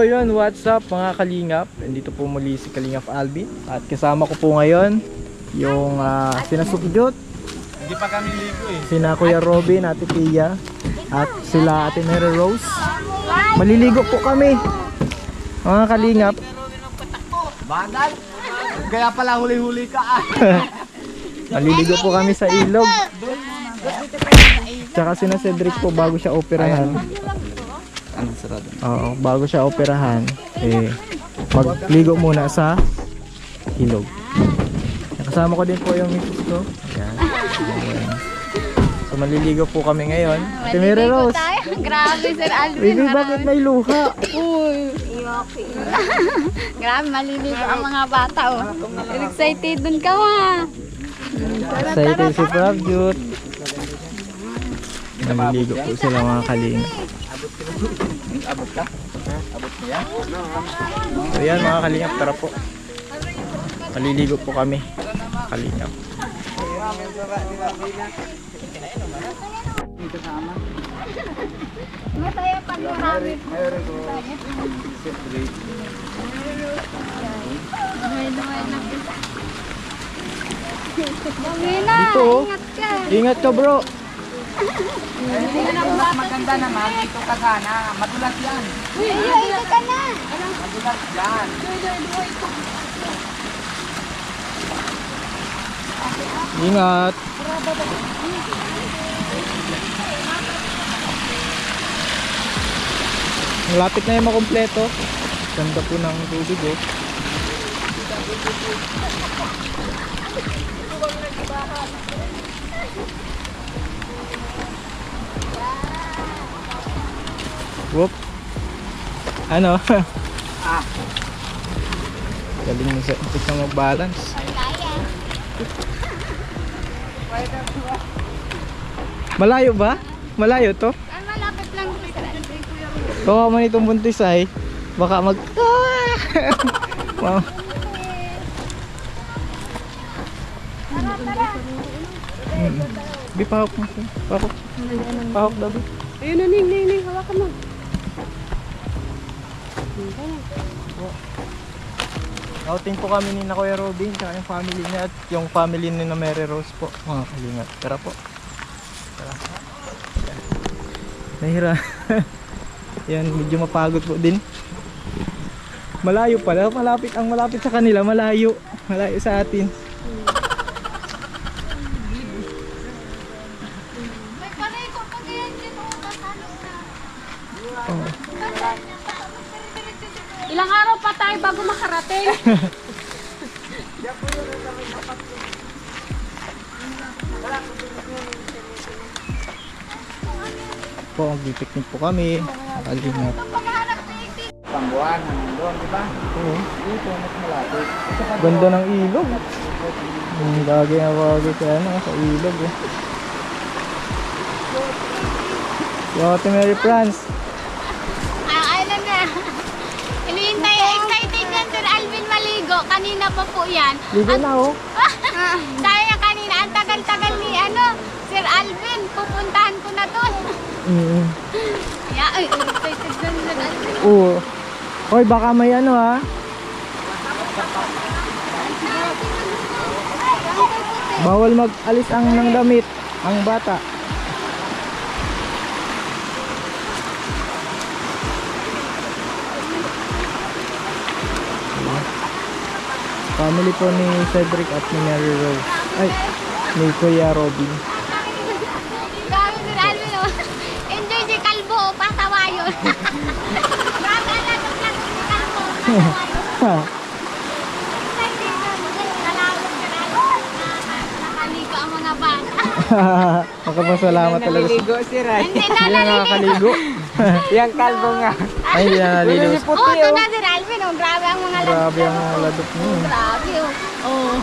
So yun, what's up mga kalingap? Nandito po muli si Kalingap Alvin. At kasama ko po ngayon yung sina Sukyot, Hindi pa kami ligo eh. sina Kuya Robin, Ate Pia, at sila Ate Mary Rose. Maliligo po kami mga kalingap. Bagal! Kaya pala huli-huli ka ah. Maliligo po kami sa ilog. Tsaka sina Cedric po bago siya operahan. Anong sarado? Oo, bago siya operahan, magligo muna sa ilog. Kasama ko din po yung misis ko. Ayan. Ayan. So maliligo po kami ngayon. Ate Mary Rose. Grabe, Sir Alvin. Baby, bakit may luha? Uy. Grabe, maliligo ang mga bata. Oh. Excited dun ka, ma. Excited si Prabyut. Maliligo po sila mga kalinga. Abot ka? Abot niya? So yan mga kalingap, tara po. Maliligo po kami. Kalingap. Masaya pag marami. Dito, oh. Ingat ka. Ingat ka bro. Maganda naman, dito ka sana. Madulas yan. Ingat ka na. Madulas yan. Ingat. Malapit na yung makumpleto. Ganda po ng tubig oh. Whoop. Ano? Galing mo sa isang mag-balance. Malayo ba? Malayo to? Ay, malapit lang. Kawa man itong buntis ay baka mag wow. Bi pahok mo siya. Pahok. Pahok daw. Ayun na, ning. Hawakan mo. Outing po kami ni na Kuya Robin tsaka yung family niya at yung family ni na Mary Rose po. Mga kalingat. Tara po. Tara. Nahira. Yan, medyo mapagod po din. Malayo pala. Malapit sa kanila. Malayo sa atin. May panay ko pag yan dito. Oh. Ilang araw pa tayo bago makarating? Po, mag-picnic po kami. Kalingat. Pambuan, hanggang doon, di ba? Oo. Dito, mas malapit. Ganda ng ilog. Lagi na bagay sa sa ilog eh. Yo, Ate Mary France. Ano na? Hinihintay, excited yan, Sir Alvin maligo. Kanina pa po yan. Ligo na oh. Sabi niya kanina, ang tagal-tagal ni Sir Alvin, pupuntahan ko na doon. Ay, excited na Sir Alvin. Oo. Hoy, baka may ano ha. Bawal mag-alis ng damit ang bata. Family po ni Cedric at ni Mary Rose. Ay, ni Kuya Robin. Grabe Sir Alvin, oh. Enjoy si Kalbo, pasawa yun. Grabe, alatok-latok si Kalbo, pasawa yun. Nakaligo ang mga bata. Makapasalamat talaga sa... Naliligo si Ray. Hindi Hindi na nakakaligo. Yang kalbo nga. Ay, hindi na naliligo. Oh, ito na Sir Alvin, oh. Grabe ang mga Grabe ang ladok mo. Grabe, oh. Oh.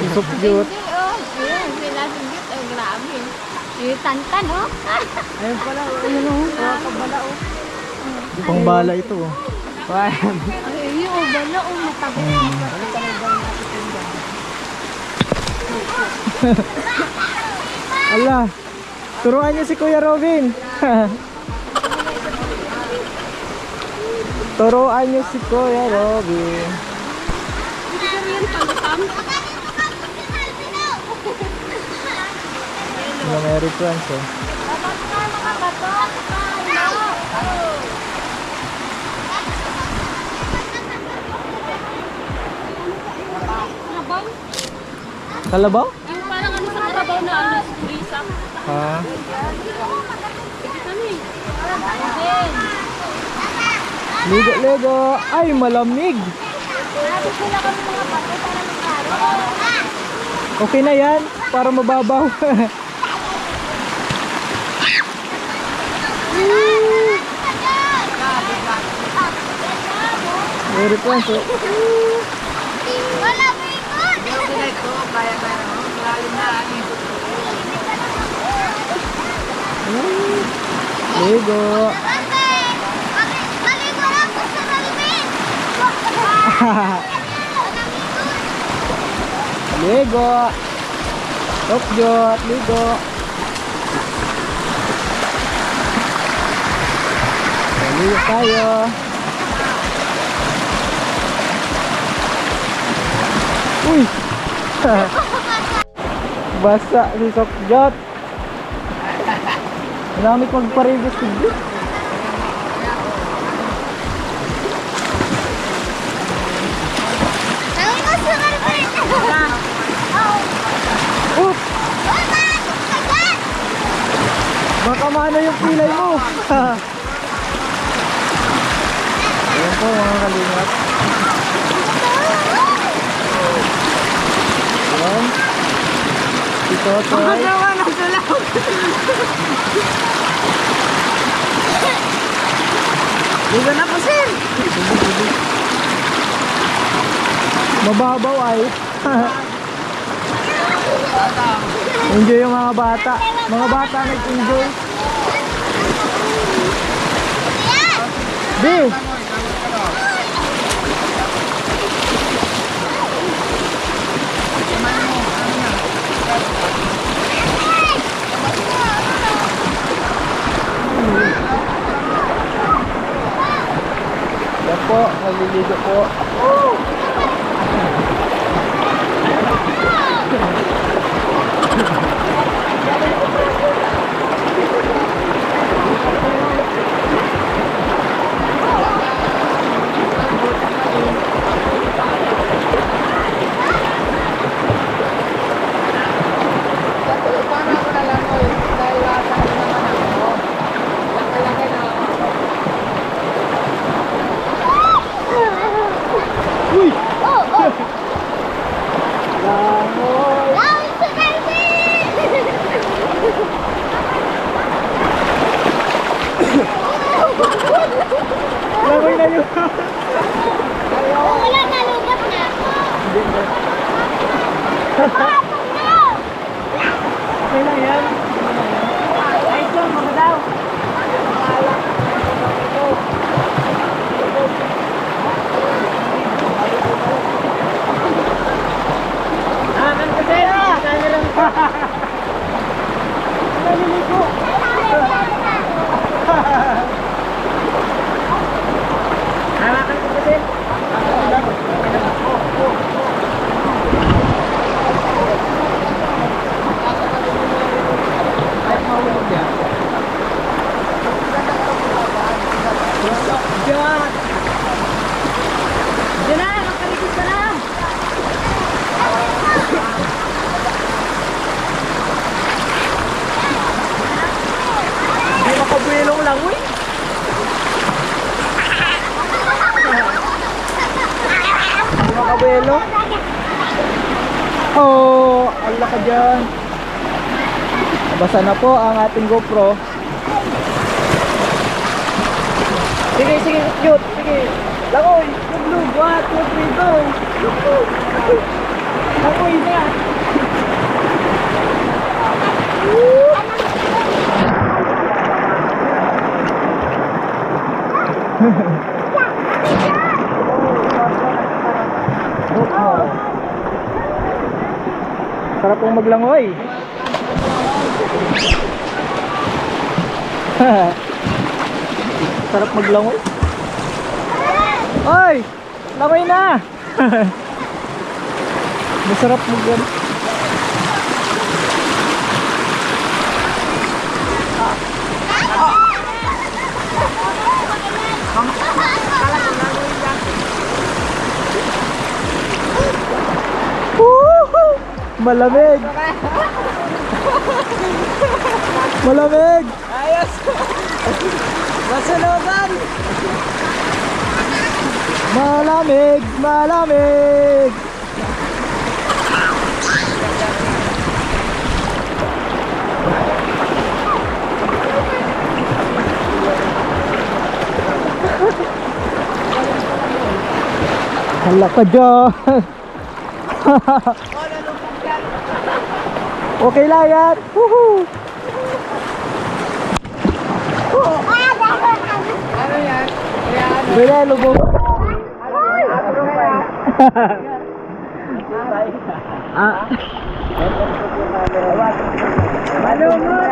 Isok cute. Oh, ayun, sila sugit, oh, grabe. Yung tantan, oh. Ayun pala, ayun o. Kabala o. Pangbala ito. Oh. Ay, yung bala, oh, matagal. Ala, turuan niyo si Kuya Robin. Turuan niyo si Kuya Robin. Mga Mary Friends eh. Kalabaw? Yung parang ano sa karabaw na ano, Lisa. Ha? Ligo, ligo. Ay, malamig. Okay na yan. Para mababaw. Very fun, so. Wala mo ikot! Ligo. Maligo lang po sa Malvin! Ligo. Top jot, ligo. Ligo tayo. Uy! Basa si Sokjot. Marami magparigos sigdi. Tawin ko sa Malvin! Oop! Baka maano yung pilay mo. Ayan po mga kalingap. Ayan. Si Totoy. Ligo na po, sir. Mababaw ay. Enjoy yung mga bata. Mga bata nag-enjoy. Bi! Yan po, naliligo po. Uy! Langoy! Tawin sa Malvin! Langoy na yun! Wala, nalugap na ako. Okay lang yan. Ay, ito, mga daw. Akan kasi! Kaya lang pa! Naliligo! Hawakan ko kasi! Diyan! Diyan na, magkalikod ka na. Hindi makabuelong lang, uy! Hindi makabuelo? Oh, ala ka dyan. Nabasa na po ang ating GoPro. Sige, sige, cute, sige. Langoy, luglug, 1, 2, 3, go! Luglug! Langoy na! Sarap pong maglangoy. Sarap maglangoy. Oy! Lamay na! Masarap mo gan. Woohoo! Malamig! Malamig! Ayos! Masunugan! Malamig! Malamig! Hala ka dyan! Okay lang yan! Woohoo! Ano yan? Ayan. Bile, lubog! Ah, Malumot!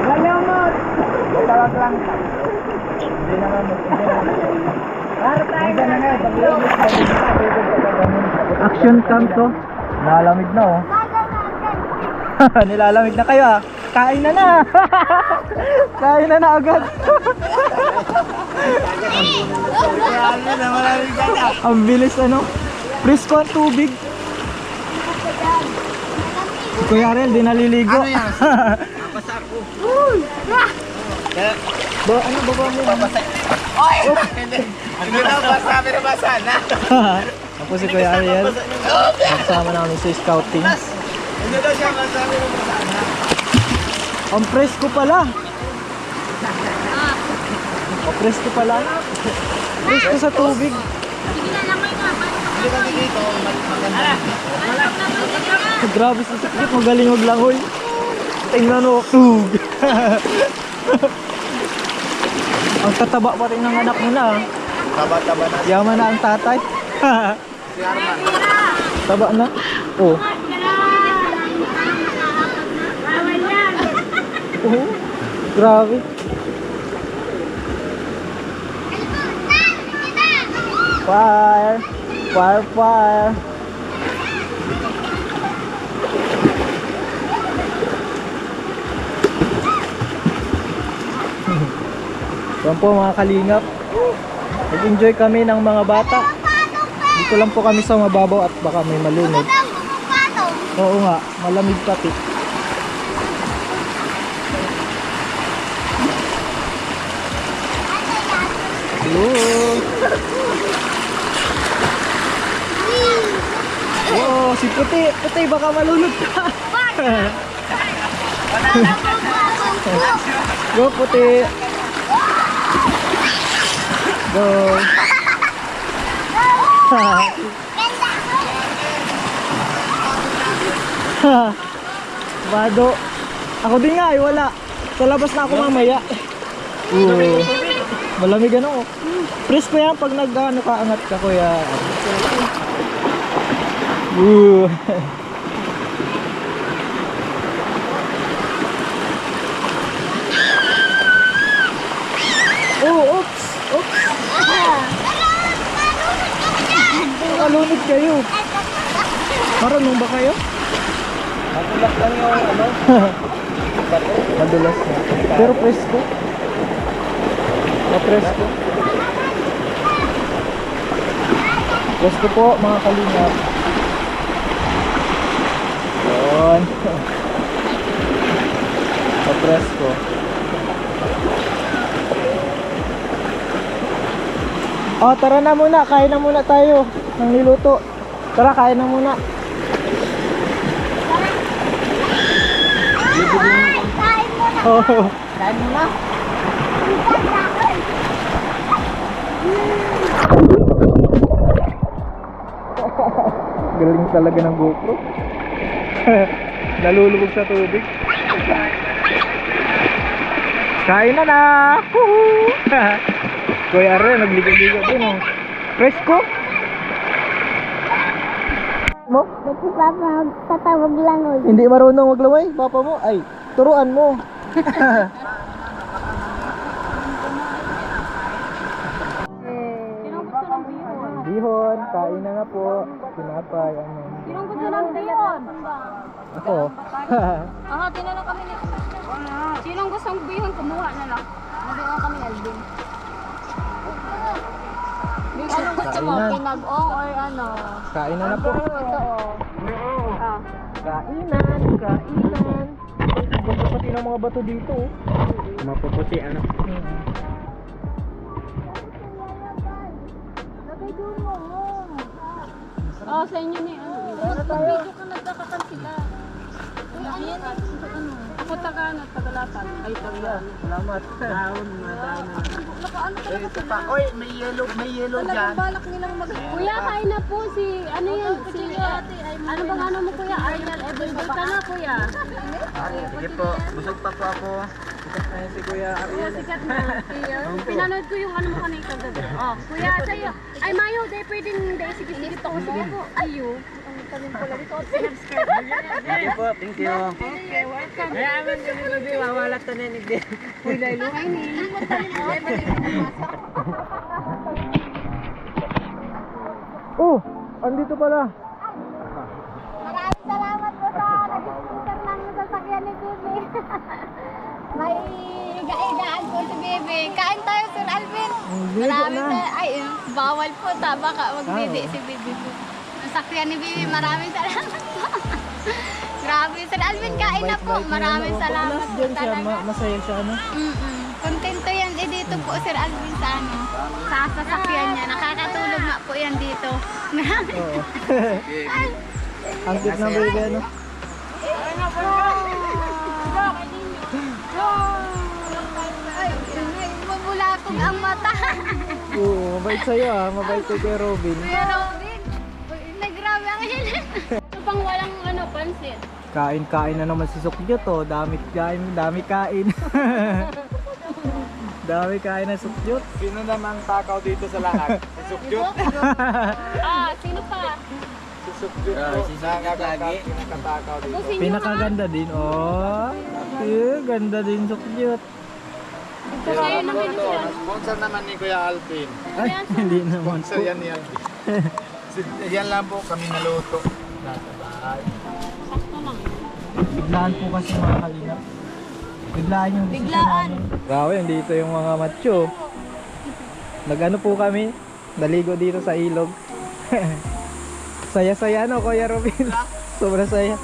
Malumot! Tawag lang. Hindi naman. action cam to. Nalamig na oh. Nilalamig na kayo ah. Kain na na. Kain na agad. Ano na malamig ka na? Ang bilis ano. Presko ang tubig. Si Kuya Arel, di naliligo. Ano yan? Basta ako. Ano baba mo? Babasa. Oy! Hindi. Hindi na basa. Pero basa na. Ako si Kuya Ariel. Kasama namin sa scouting. Hindi daw siya basa. Pero basa na. Ang presko pala. Ang presko pala. Presko sa tubig. Sige na lamay nga. Hindi kami dito. Maganda. Grabe sa sakit. Magaling maglangoy. Tingnan mo. Tug. Ang tataba pa rin ng anak mo na. Taba-taba na. Yaman na ang tatay. Si Arman. Taba na. Oh. Oh. Grabe. Fire. Fire, fire. Yan po mga kalingap. Nag-enjoy kami ng mga bata. Dito lang po kami sa mababaw at baka may malunod. Oo nga, malamig pati. Hello. Wow, si Puti. Puti, baka malunod ka. Go, Puti. Go. Bado. Ako din nga ay wala. Sa labas na ako mamaya. Malamig ano. Presko yan pag nag-ano ka angat ka kuya. Oh, oops. Oops. Nakalunod kayo. Marunong ba kayo? Matulak lang yung ano. Madulas na. Pero presko. Presko. Presko po mga kalingap. Yun. Presko. Oh, tara na muna. Kain na muna tayo ng niluto. Tara, kain na muna. Kain mo na. Oh. Kain mo na. Galing talaga ng GoPro. Nalulubog sa tubig. Kain na na! Woohoo! Kuya Arre, nagligo-ligo din oh. Presko? Mo? Tatawag lang o. Hindi marunong maglamay, papa mo. Ay, turuan mo. Kain na po. Pinapay, ano. Sinong gusto ng bihon? Ako. Tinanong kami ni... Sinong gustong bihon? Kumuha na lang. Nabihon kami Alvin. Anong gusto mo? Kainan. Pinag-ong or ano? Kain na po. Ito oh. Ah. Kainan, kainan. Mapuputi ng mga bato dito. Mapuputi, ano. Oh, sa inyo ni ano. Mag-video ka nagkakatan sila. Ayan, punta ka na Tagalatan. Ay, Tagalatan. Salamat. Down. Nakaano talaga sila. Oy, may yellow dyan. Talagang balak nilang mag... Kuya, kain na po si... Ano yan? Si... Ano bang ano mo kuya? Ariel Everyday ka na kuya. Sige po, busog pa po ako. Ayun si Kuya Ariel. Sikat na. Pinanood ko yung ano mo kanina kagabi. Oh, kuya, sa'yo. Ay, Mayo, di pwedeng... Sige ako sige po. Ayo. Ang talim pala dito. Sige po, thank you. Okay, welcome. Mawalat na ninig din. Uy, Lalo, ay ni. Oh! Andito pala. Maraming salamat po sa nag-sponsor ng sasakyan ni Bibi. May iga-igaan po si Bibi. Kain tayo, Sir Alvin. Maraming ay, bawal po. Baka magbibi si Bibi po. Sasakyan ni Bibi, maraming salamat po. Grabe, Sir Alvin, kain na po. Maraming salamat po Diyan siya, talaga. masaya siya, ano? Kontento yan dito po, Sir Alvin, sa ano. Sa sasakyan niya. Nakakatulog nga po yan dito. Maraming Oo. Ang cute ng baby, ano? Ay, mabulakog ang mata. Oo, mabait sa'yo ah. Mabait kay Kuya Robin. Kuya Robin, nagrabe ang hilan. Ito pang walang ano, pansit. Kain-kain na naman si Sukyot oh. Dami kain. Dami kain na Sukyot. Sino namang takaw dito sa lahat? Si Sukyot. Sino pa? Si Sukyot po. Si Sukyot lagi. Pinakatakaw dito. Kung sino Pinakaganda din oh. Ganda din Sukyot. Sa'yo naman siya. Sponsor naman ni Kuya Alvin. Ay, hindi naman Sponsor po. yan ni Alvin. Yan lang po kami naluto. Sakto lang. Biglaan po kasi mga kalingap. Biglaan yung decision namin. Grabe, dito yung mga macho. Nag-ano po kami, naligo dito sa ilog. Saya-saya no, Kuya Robin? Sobra saya.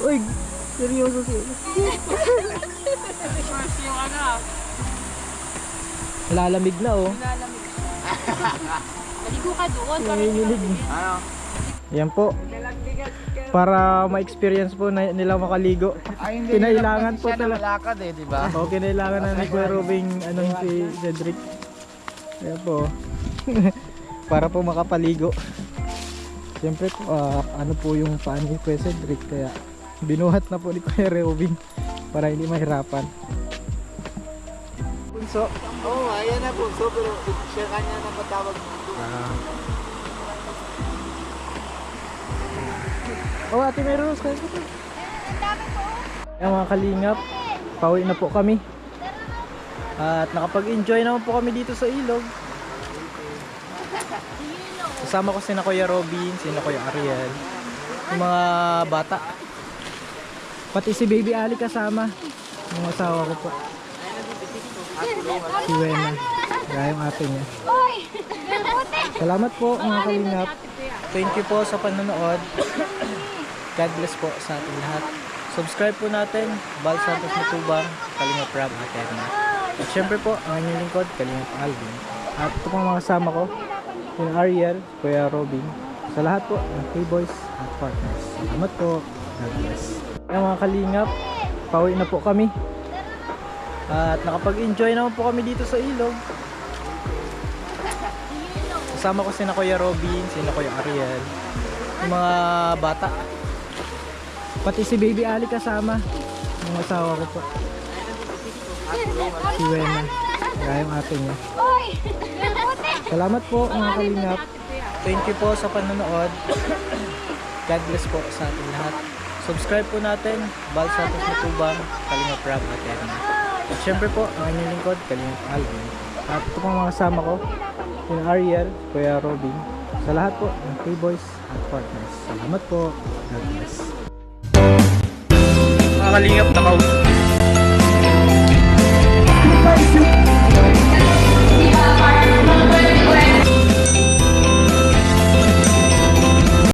Uy, seryoso siya. First yung ano. Lalamig na oh. Maligo ka doon. Nanginginig. Ano? Yan po. Para ma-experience po na nila makaligo. Kinailangan po siya na talaga. malakad eh, di ba? O, kinailangan na ni Kuya Robin anong si Cedric. Ayan po. Para po makapaligo. Siyempre po, ano po yung paan ni Kuya Cedric. Kaya binuhat na po ni Kuya Robin para hindi mahirapan. Bunso. Oo, ayan na po. So, pero siya kanya na patawag dito. Oh, Ate Meros, kain ko po. Ang dami po. Ayan mga kalingap, pauwi na po kami. At nakapag-enjoy naman po kami dito sa ilog. Kasama ko sina Kuya Robin, sina Kuya Ariel, yung mga bata. Pati si Baby Ali kasama, yung asawa ko po. Si Wena, kaya yung ate niya. Uy, buti. Salamat po mga kalingap. Thank you po sa panonood. God bless po sa ating lahat. Subscribe po natin, Bal Santos Matubang, Kalingap Rab at Erna. At syempre po, ang inyong lingkod, Kalingap Alvin. At ito po mga kasama ko, yung Ariel, Kuya Robin. Sa lahat po, ng K-Boys at partners. Salamat po. God bless. Ayan mga kalingap, pauwi na po kami. At nakapag-enjoy naman po kami dito sa ilog. Kasama ko sina Kuya Robin, sina Kuya Ariel, yung mga bata. Pati si Baby Ali kasama, yung asawa ko po. Si Wena, kaya yung ate niya. Uy, buti. Salamat po mga kalingap. Thank you po sa panonood. God bless po sa ating lahat. Subscribe po natin, Bal Santos Matubang, Kalingap Rab at Erna. At syempre po, ang inyong lingkod, Kalingap Alvin. At ito po mga kasama ko, yung Ariel, Kuya Robin. Sa Sa lahat po ng K-Boys at partners. Salamat po. God bless. Mga kalingap,